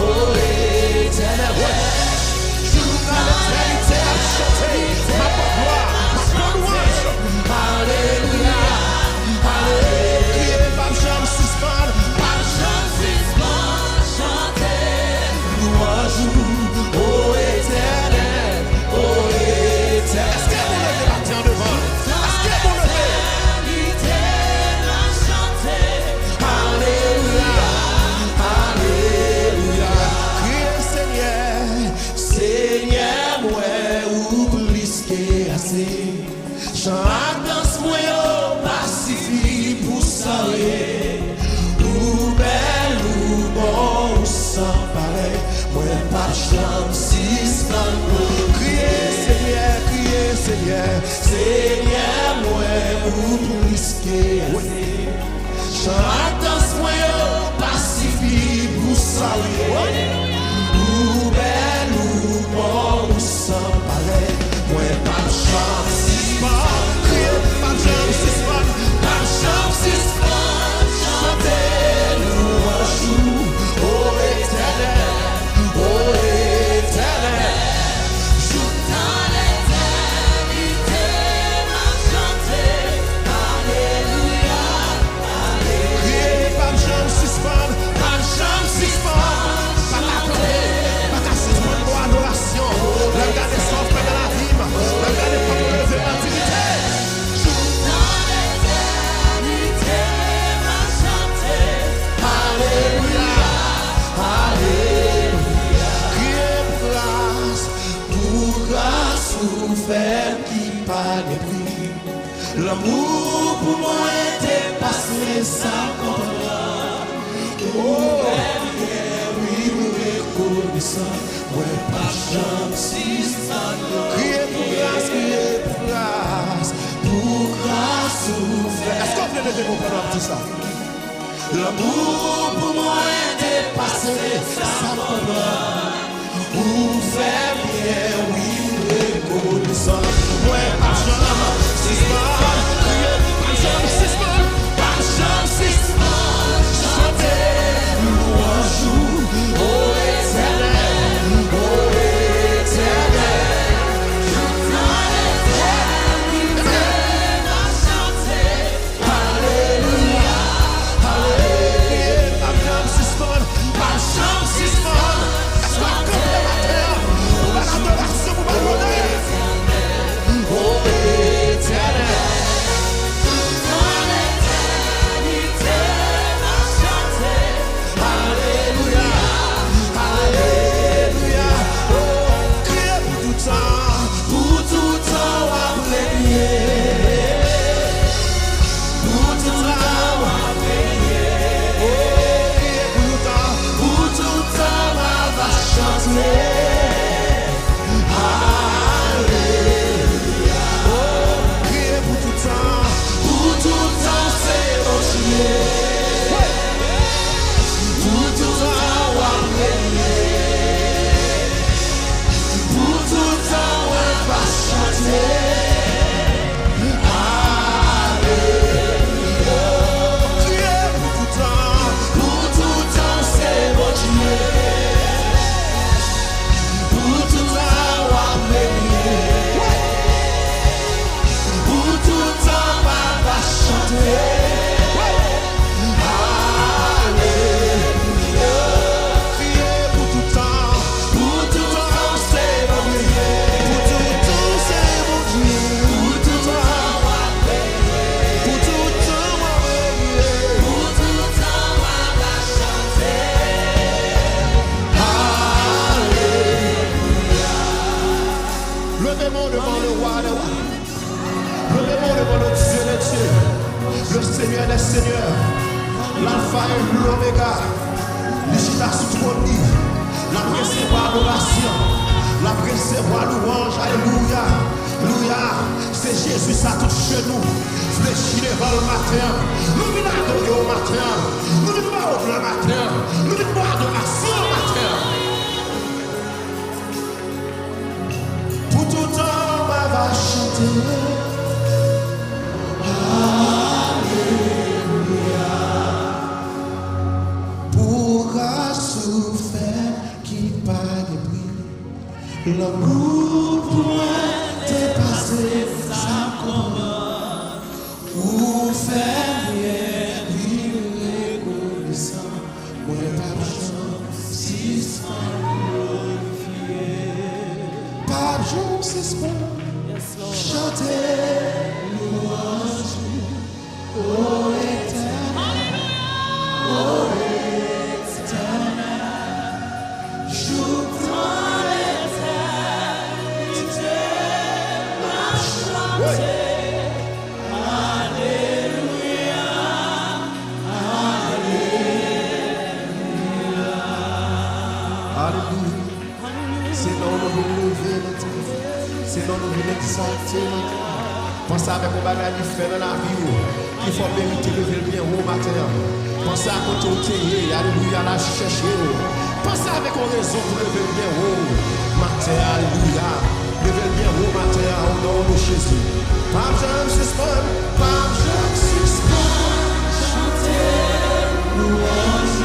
oh éternel. Jusqu'à l'éternité, à chanter ma gloire, ma louange. Alléluia, alléluia. Pas jamais suspendre, pas jamais suspendre, chanter louange, oh éternel, oh éternel. Est-ce que vous levez la main devant? Est-ce que vous levez? Alléluia, alléluia. Criez Seigneur, Seigneur, moi ou plus que assez. Chaque danse moi pas suffit pour saluer. Ou belle ou bon ou sans pareil. Moi pas chance si sans crier Seigneur, Seigneur, moi ou plus que assez. Chaque danse moi pas suffit pour saluer. Ou belle ou bon ou sans pareil. Moi pas chance si pas crier, pas chance si pas, pas chance si pas chanter louange, oh éternel, oh éternel. Jusqu'à l'éternité, m'a chanté, alléluia, alléluia. Crier, pas chance si pas, pas chance si pas, pas t'attendre, pas qu'à suspendre pour adoration. Le gars des sauves dans la vie, le gars des femmes lever l'activité. Alléluia, alléluia. Crier grâce, pour grâce ou faire qui pas de prix. L'amour pour moi dépasse sa comprendre. Oh, oui, nous reconnaissons, ouais, pas chance si ça. Crier pour grâce, pour grâce ou faire. Est-ce qu'on peut lever mon pendant tout ça? L'amour pour moi dépasse sa comprendre. Ou faire bien, oui, reconnaissant. Ouais, pas chance si ça. Pas chance si ça. Pas chance si ça. Chanter louange, oh éternel, oh éternel. Jusqu'à l'éternité, m'a chanté, alléluia, alléluia. Pas chance si ça. Pas chance si ça. Est-ce qu'on a comme le matin? On va l'adoration, on va l'honneur. Oh éternel. Alléluia, alléluia. Oh, criez pour tout temps, à prier. Pour tout temps, à prier. Oh, criez pour tout temps, à chanter. Alléluia. Oh, criez pour tout temps, c'est mon Dieu. Pour tout temps, à prier. Pour tout temps, on va chanter. Alléluia. Criez pour tout temps, c'est mon Dieu. Pour tout temps, à prier. Pour tout temps, on va chanter. Levez-moi devant le roi des rois. Levez-moi devant le Dieu des dieux. Le Seigneur des seigneurs. L'alpha et l'oméga. L'Égypte sous trône. La principale adoration. La principale louange. Alléluia. Alléluia. C'est Jésus à tout genou. Fléchi devant le matin. Nous venons adorer au matin. Nous venons pas le matin. Nous venons pas adoration au matin. Pour tout temps, on va chanter. Alléluia. Pour grâce ou fait. L'amour pour moi dépassé sa commande. Pour faire bien, vivre reconnaissant. Moi, pas de chance, si c'est glorifié. Pas de chance, si c'est chanter louange. Oh, éternel. Oh, éternel. Joue dans l'éternité. Ma chanter. C'est dans nous lever maintenant. C'est dans nous exalter maintenant. Pensez avec mon bagage qui fait dans la vie. Il faut mériter lever le bien haut matin. Pensez à côté au théier. Alléluia, la chercher. Pensez avec une raison pour lever le bien haut matin. Alléluia. Lever le bien haut matin au nom de Jésus. Pas besoin de suspendre. Pas besoin de suspendre. Chanter louange.